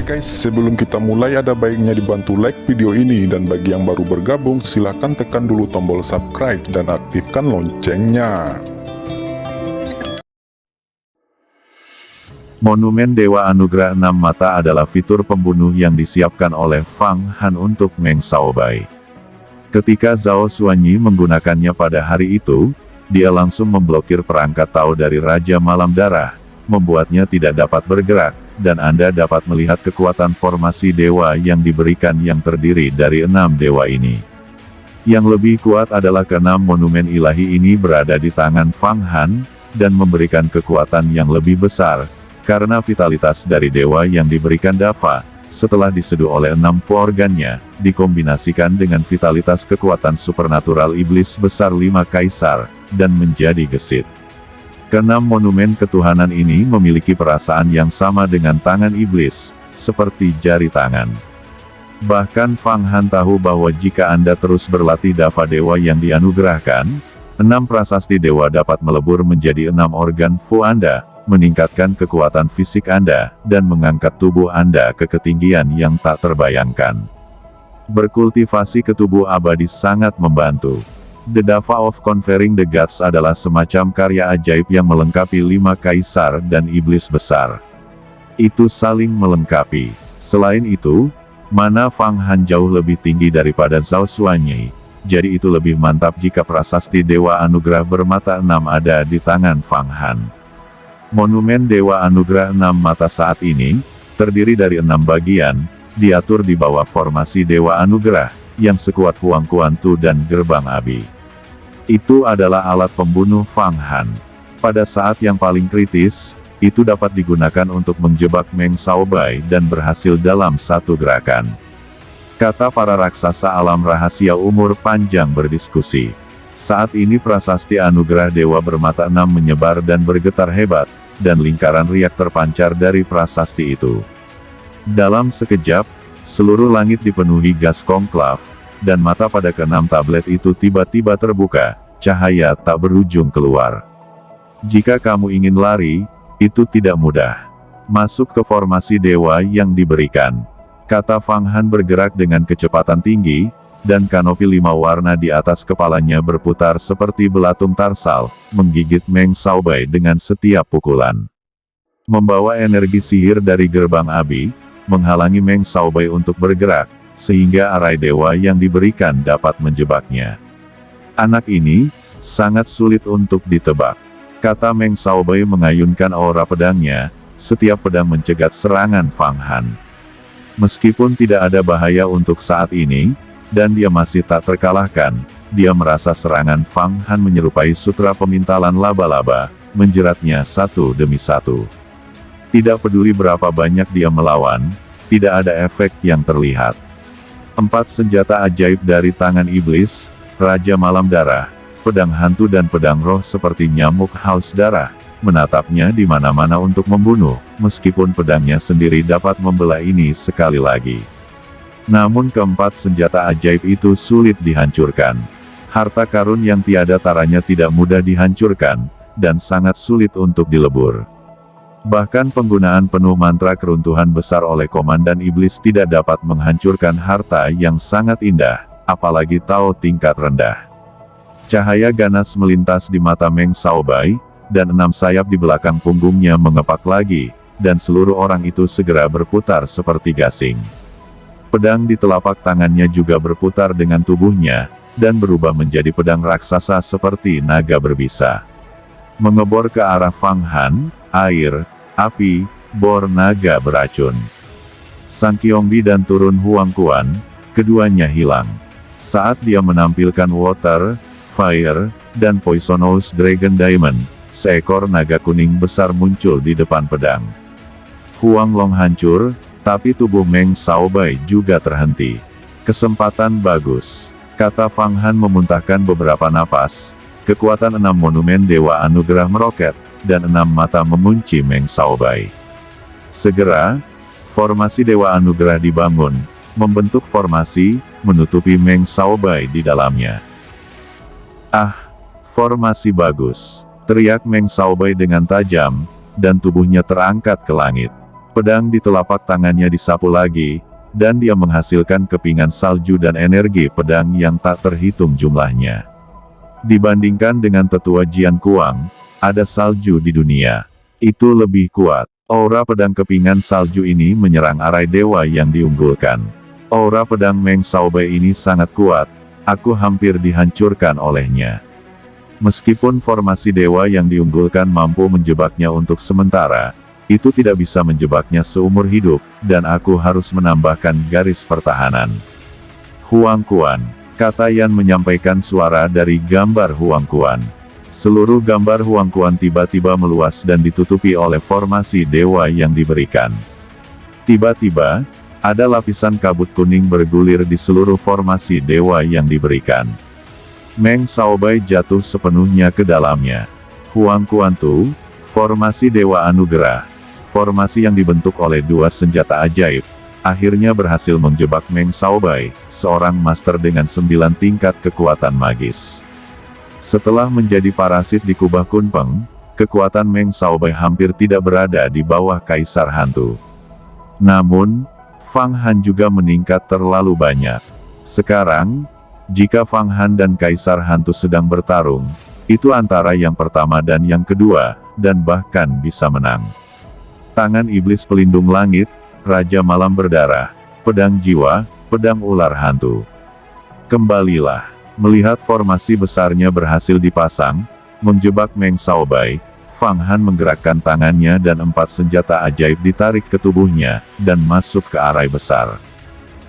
guys, sebelum kita mulai ada baiknya dibantu like video ini, dan bagi yang baru bergabung silahkan tekan dulu tombol subscribe dan aktifkan loncengnya. Monumen Dewa Anugerah 6 Mata adalah fitur pembunuh yang disiapkan oleh Fang Han untuk Meng Xiaobai. Ketika Zhao Xuanyi menggunakannya pada hari itu, dia langsung memblokir perangkat Tao dari Raja Malam Darah, membuatnya tidak dapat bergerak, dan Anda dapat melihat kekuatan formasi dewa yang diberikan yang terdiri dari 6 dewa ini. Yang lebih kuat adalah ke-6 monumen ilahi ini berada di tangan Fang Han, dan memberikan kekuatan yang lebih besar, karena vitalitas dari dewa yang diberikan Dava, setelah diseduh oleh 6 fu organnya, dikombinasikan dengan vitalitas kekuatan supernatural iblis besar 5 kaisar, dan menjadi gesit. Ke-6 monumen ketuhanan ini memiliki perasaan yang sama dengan tangan iblis, seperti jari tangan. Bahkan Fang Han tahu bahwa jika Anda terus berlatih Dava dewa yang dianugerahkan, 6 prasasti dewa dapat melebur menjadi 6 organ fu Anda, meningkatkan kekuatan fisik Anda, dan mengangkat tubuh Anda ke ketinggian yang tak terbayangkan. Berkultivasi ke tubuh abadi sangat membantu. The Dava of Conferring the Gods adalah semacam karya ajaib yang melengkapi 5 kaisar dan iblis besar. Itu saling melengkapi. Selain itu, mana Fang Han jauh lebih tinggi daripada Zhao Xuanyi, jadi itu lebih mantap jika prasasti Dewa Anugerah bermata 6 ada di tangan Fang Han. Monumen Dewa Anugerah 6 Mata saat ini, terdiri dari 6 bagian, diatur di bawah formasi Dewa Anugerah, yang sekuat Huang Kuan Tu dan Gerbang Abi. Itu adalah alat pembunuh Fang Han. Pada saat yang paling kritis, itu dapat digunakan untuk menjebak Meng Xiaobai dan berhasil dalam satu gerakan. Kata para raksasa alam rahasia umur panjang berdiskusi. Saat ini prasasti anugerah Dewa bermata 6 menyebar dan bergetar hebat, dan lingkaran riak terpancar dari prasasti itu. Dalam sekejap, seluruh langit dipenuhi gas konklav, dan mata pada ke-6 tablet itu tiba-tiba terbuka, cahaya tak berujung keluar. Jika kamu ingin lari, itu tidak mudah. Masuk ke formasi dewa yang diberikan. Kata Fang Han bergerak dengan kecepatan tinggi, dan kanopi 5 warna di atas kepalanya berputar seperti belatung tarsal, menggigit Meng Xiaobai dengan setiap pukulan. Membawa energi sihir dari Gerbang Abi, menghalangi Meng Xiaobai untuk bergerak, sehingga arai dewa yang diberikan dapat menjebaknya. Anak ini, sangat sulit untuk ditebak. Kata Meng Xiaobai mengayunkan aura pedangnya, setiap pedang mencegat serangan Fang Han. Meskipun tidak ada bahaya untuk saat ini, dan dia masih tak terkalahkan, dia merasa serangan Fang Han menyerupai sutra pemintalan laba-laba, menjeratnya satu demi satu. Tidak peduli berapa banyak dia melawan, tidak ada efek yang terlihat. 4 senjata ajaib dari tangan iblis, Raja Malam Darah, pedang hantu dan pedang roh seperti nyamuk haus darah, menatapnya di mana-mana untuk membunuh, meskipun pedangnya sendiri dapat membelah ini sekali lagi. Namun ke-4 senjata ajaib itu sulit dihancurkan. Harta karun yang tiada taranya tidak mudah dihancurkan, dan sangat sulit untuk dilebur. Bahkan penggunaan penuh mantra keruntuhan besar oleh Komandan Iblis tidak dapat menghancurkan harta yang sangat indah, apalagi Tao tingkat rendah. Cahaya ganas melintas di mata Meng Xiaobai, dan 6 sayap di belakang punggungnya mengepak lagi, dan seluruh orang itu segera berputar seperti gasing. Pedang di telapak tangannya juga berputar dengan tubuhnya, dan berubah menjadi pedang raksasa seperti naga berbisa. Mengebor ke arah Fang Han, air, api, bor naga beracun. Sang Qiongbi dan turun Huang Kuan, keduanya hilang. Saat dia menampilkan water, fire, dan poisonous dragon diamond, seekor naga kuning besar muncul di depan pedang. Huang Long hancur, tapi tubuh Meng Xiaobai juga terhenti. Kesempatan bagus. Kata Fang Han memuntahkan beberapa napas. Kekuatan 6 monumen Dewa Anugerah meroket, dan 6 mata mengunci Meng Xiaobai. Segera, formasi Dewa Anugerah dibangun, membentuk formasi, menutupi Meng Xiaobai di dalamnya. Ah, formasi bagus. Teriak Meng Xiaobai dengan tajam, dan tubuhnya terangkat ke langit. Pedang di telapak tangannya disapu lagi, dan dia menghasilkan kepingan salju dan energi pedang yang tak terhitung jumlahnya. Dibandingkan dengan tetua Jian Kuang, ada salju di dunia. Itu lebih kuat. Aura pedang kepingan salju ini menyerang arai dewa yang diunggulkan. Aura pedang Meng Xiaobai ini sangat kuat, aku hampir dihancurkan olehnya. Meskipun formasi dewa yang diunggulkan mampu menjebaknya untuk sementara, itu tidak bisa menjebaknya seumur hidup, dan aku harus menambahkan garis pertahanan. Huang Quan, kata Yan menyampaikan suara dari gambar Huang Quan. Seluruh gambar Huang Quan tiba-tiba meluas dan ditutupi oleh formasi dewa yang diberikan. Tiba-tiba, ada lapisan kabut kuning bergulir di seluruh formasi dewa yang diberikan. Meng Xiaobai jatuh sepenuhnya ke dalamnya. Huang Quan Tu, formasi dewa anugerah, formasi yang dibentuk oleh dua senjata ajaib, akhirnya berhasil menjebak Meng Xiaobai, seorang master dengan 9 tingkat kekuatan magis. Setelah menjadi parasit di kubah Kunpeng, kekuatan Meng Xiaobai hampir tidak berada di bawah Kaisar Hantu. Namun, Fang Han juga meningkat terlalu banyak. Sekarang, jika Fang Han dan Kaisar Hantu sedang bertarung, itu antara yang pertama dan yang kedua, dan bahkan bisa menang. Tangan iblis pelindung langit, Raja Malam berdarah, pedang jiwa, pedang ular hantu. Kembalilah. Melihat formasi besarnya berhasil dipasang, menjebak Meng Xiaobai, Fang Han menggerakkan tangannya dan 4 senjata ajaib ditarik ke tubuhnya, dan masuk ke arai besar.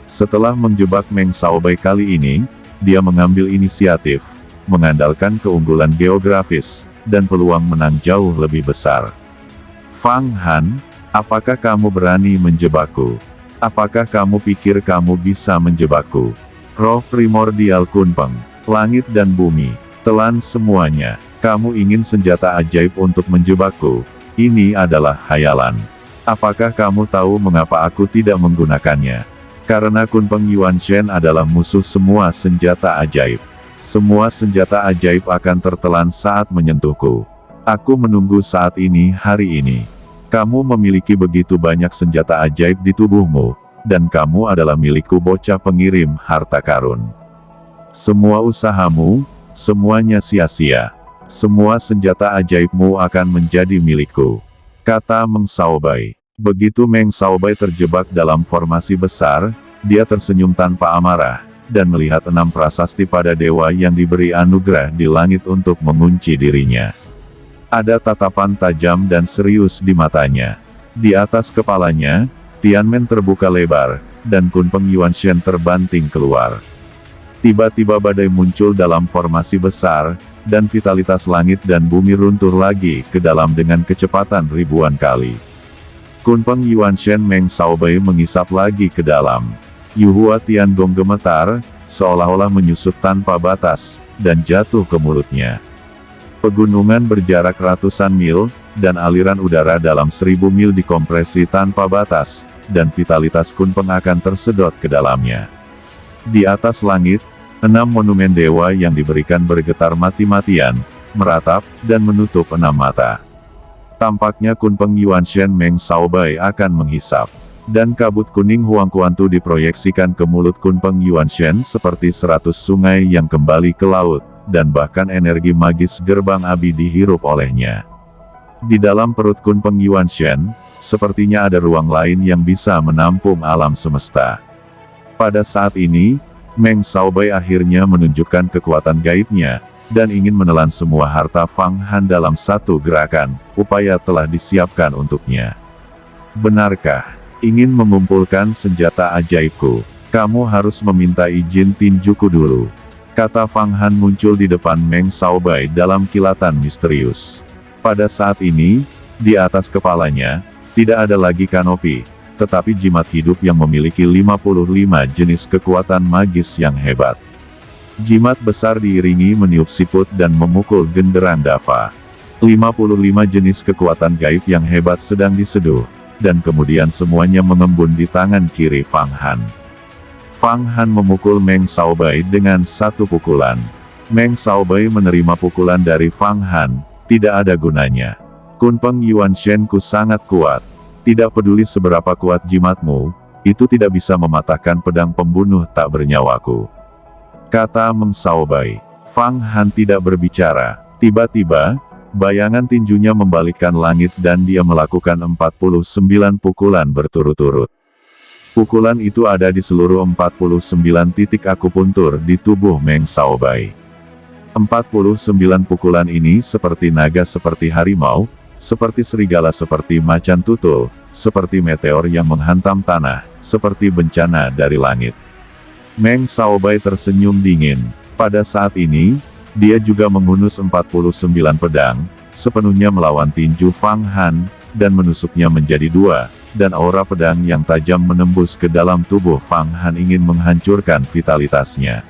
Setelah menjebak Meng Xiaobai kali ini, dia mengambil inisiatif, mengandalkan keunggulan geografis, dan peluang menang jauh lebih besar. Fang Han, apakah kamu berani menjebakku? Apakah kamu pikir kamu bisa menjebakku? Roh primordial Kunpeng, langit dan bumi, telan semuanya. Kamu ingin senjata ajaib untuk menjebakku? Ini adalah khayalan. Apakah kamu tahu mengapa aku tidak menggunakannya? Karena Kunpeng Yuanshen adalah musuh semua senjata ajaib. Semua senjata ajaib akan tertelan saat menyentuhku. Aku menunggu saat ini hari ini. Kamu memiliki begitu banyak senjata ajaib di tubuhmu, dan kamu adalah milikku bocah pengirim harta karun. Semua usahamu, semuanya sia-sia. Semua senjata ajaibmu akan menjadi milikku, kata Meng Xiaobai. Begitu Meng Xiaobai terjebak dalam formasi besar, dia tersenyum tanpa amarah, dan melihat 6 prasasti pada dewa yang diberi anugerah di langit untuk mengunci dirinya. Ada tatapan tajam dan serius di matanya. Di atas kepalanya, Tianmen terbuka lebar, dan Kunpeng Yuanshen terbanting keluar. Tiba-tiba badai muncul dalam formasi besar, dan vitalitas langit dan bumi runtuh lagi ke dalam dengan kecepatan ribuan kali. Kunpeng Yuanshen Meng Xiaobai mengisap lagi ke dalam. Yuhua Tiangong gemetar, seolah-olah menyusut tanpa batas, dan jatuh ke mulutnya. Pegunungan berjarak ratusan mil, dan aliran udara dalam 1000 mil dikompresi tanpa batas, dan vitalitas Kunpeng akan tersedot ke dalamnya. Di atas langit, 6 monumen dewa yang diberikan bergetar mati-matian, meratap, dan menutup 6 mata. Tampaknya Kunpeng Yuanshen Meng Xiaobai akan menghisap. Dan kabut kuning Huang Quan Tu diproyeksikan ke mulut Kunpeng Yuanshen seperti 100 sungai yang kembali ke laut, dan bahkan energi magis gerbang api dihirup olehnya. Di dalam perut Kunpeng Yuanshen, sepertinya ada ruang lain yang bisa menampung alam semesta. Pada saat ini, Meng Xiaobai akhirnya menunjukkan kekuatan gaibnya, dan ingin menelan semua harta Fang Han dalam satu gerakan. Upaya telah disiapkan untuknya. Benarkah? Ingin mengumpulkan senjata ajaibku? Kamu harus meminta izin tinjuku dulu. Kata Fang Han muncul di depan Meng Xiaobai dalam kilatan misterius. Pada saat ini, di atas kepalanya, tidak ada lagi kanopi, tetapi jimat hidup yang memiliki 55 jenis kekuatan magis yang hebat. Jimat besar diiringi meniup siput dan memukul genderang dava. 55 jenis kekuatan gaib yang hebat sedang diseduh, dan kemudian semuanya mengembun di tangan kiri Fang Han. Fang Han memukul Meng Xiaobai dengan satu pukulan. Meng Xiaobai menerima pukulan dari Fang Han. Tidak ada gunanya. Kunpeng Yuanshen ku sangat kuat. Tidak peduli seberapa kuat jimatmu, itu tidak bisa mematahkan pedang pembunuh tak bernyawaku. Kata Meng Shaobai. Fang Han tidak berbicara. Tiba-tiba, bayangan tinjunya membalikkan langit dan dia melakukan 49 pukulan berturut-turut. Pukulan itu ada di seluruh 49 titik akupuntur di tubuh Meng Shaobai. 49 pukulan ini seperti naga seperti harimau, seperti serigala seperti macan tutul, seperti meteor yang menghantam tanah, seperti bencana dari langit. Meng Shaobai tersenyum dingin. Pada saat ini, dia juga menghunus 49 pedang, sepenuhnya melawan tinju Fang Han, dan menusuknya menjadi dua, dan aura pedang yang tajam menembus ke dalam tubuh Fang Han ingin menghancurkan vitalitasnya.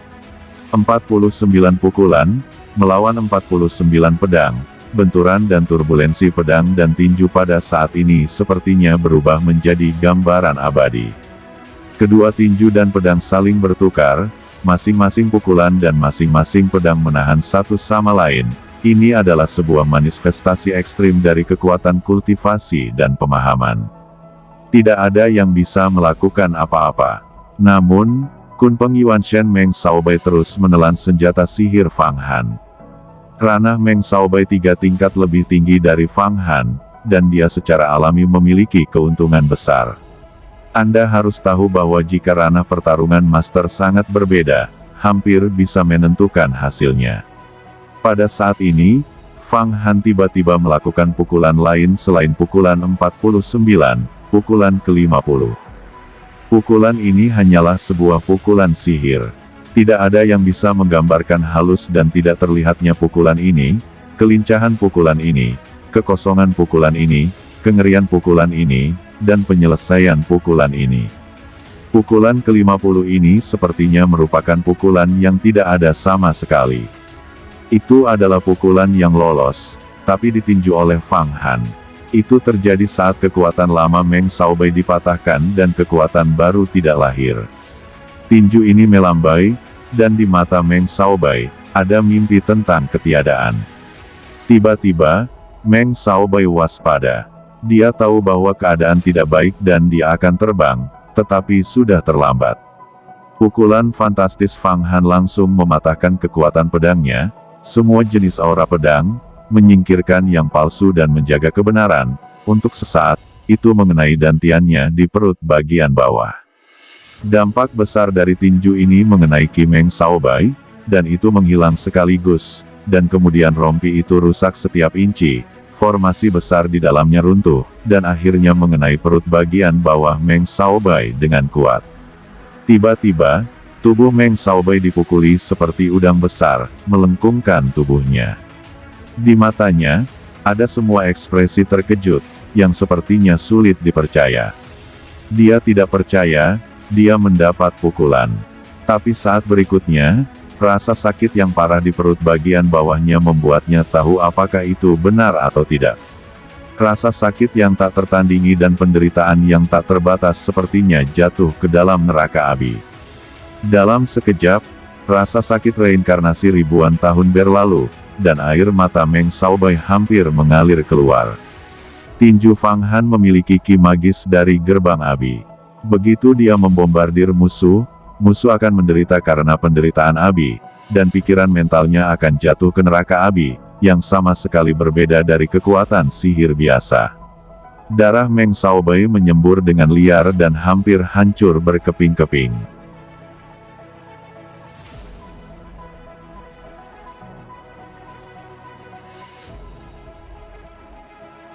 49 pukulan, melawan 49 pedang, benturan dan turbulensi pedang dan tinju pada saat ini sepertinya berubah menjadi gambaran abadi. Kedua tinju dan pedang saling bertukar, masing-masing pukulan dan masing-masing pedang menahan satu sama lain. Ini adalah sebuah manifestasi ekstrim dari kekuatan kultivasi dan pemahaman. Tidak ada yang bisa melakukan apa-apa. Namun, Kunpeng Yuanshen Meng Shaobai terus menelan senjata sihir Fang Han. Ranah Meng Shaobai 3 tingkat lebih tinggi dari Fang Han, dan dia secara alami memiliki keuntungan besar. Anda harus tahu bahwa jika ranah pertarungan master sangat berbeda, hampir bisa menentukan hasilnya. Pada saat ini, Fang Han tiba-tiba melakukan pukulan lain selain pukulan 49, pukulan ke-50. Pukulan ini hanyalah sebuah pukulan sihir. Tidak ada yang bisa menggambarkan halus dan tidak terlihatnya pukulan ini, kelincahan pukulan ini, kekosongan pukulan ini, kengerian pukulan ini, dan penyelesaian pukulan ini. Pukulan ke-50 ini sepertinya merupakan pukulan yang tidak ada sama sekali. Itu adalah pukulan yang lolos, tapi ditinju oleh Fang Han. Itu terjadi saat kekuatan lama Meng Shaobai dipatahkan dan kekuatan baru tidak lahir. Tinju ini melambai, dan di mata Meng Shaobai, ada mimpi tentang ketiadaan. Tiba-tiba, Meng Shaobai waspada. Dia tahu bahwa keadaan tidak baik dan dia akan terbang, tetapi sudah terlambat. Pukulan fantastis Fang Han langsung mematahkan kekuatan pedangnya, semua jenis aura pedang, menyingkirkan yang palsu dan menjaga kebenaran, untuk sesaat, itu mengenai dantiannya di perut bagian bawah. Dampak besar dari tinju ini mengenai Ki Meng Shaobai, dan itu menghilang sekaligus, dan kemudian rompi itu rusak setiap inci. Formasi besar di dalamnya runtuh, dan akhirnya mengenai perut bagian bawah Meng Shaobai dengan kuat. Tiba-tiba, tubuh Meng Shaobai dipukuli seperti udang besar, melengkungkan tubuhnya. Di matanya, ada semua ekspresi terkejut, yang sepertinya sulit dipercaya. Dia tidak percaya, dia mendapat pukulan. Tapi saat berikutnya, rasa sakit yang parah di perut bagian bawahnya membuatnya tahu apakah itu benar atau tidak. Rasa sakit yang tak tertandingi dan penderitaan yang tak terbatas sepertinya jatuh ke dalam neraka api. Dalam sekejap, rasa sakit reinkarnasi ribuan tahun berlalu, dan air mata Meng Shaobai hampir mengalir keluar. Tinju Fang Han memiliki ki magis dari gerbang api. Begitu dia membombardir musuh, musuh akan menderita karena penderitaan Abi, dan pikiran mentalnya akan jatuh ke neraka Abi, yang sama sekali berbeda dari kekuatan sihir biasa. Darah Meng Shaobai menyembur dengan liar dan hampir hancur berkeping-keping.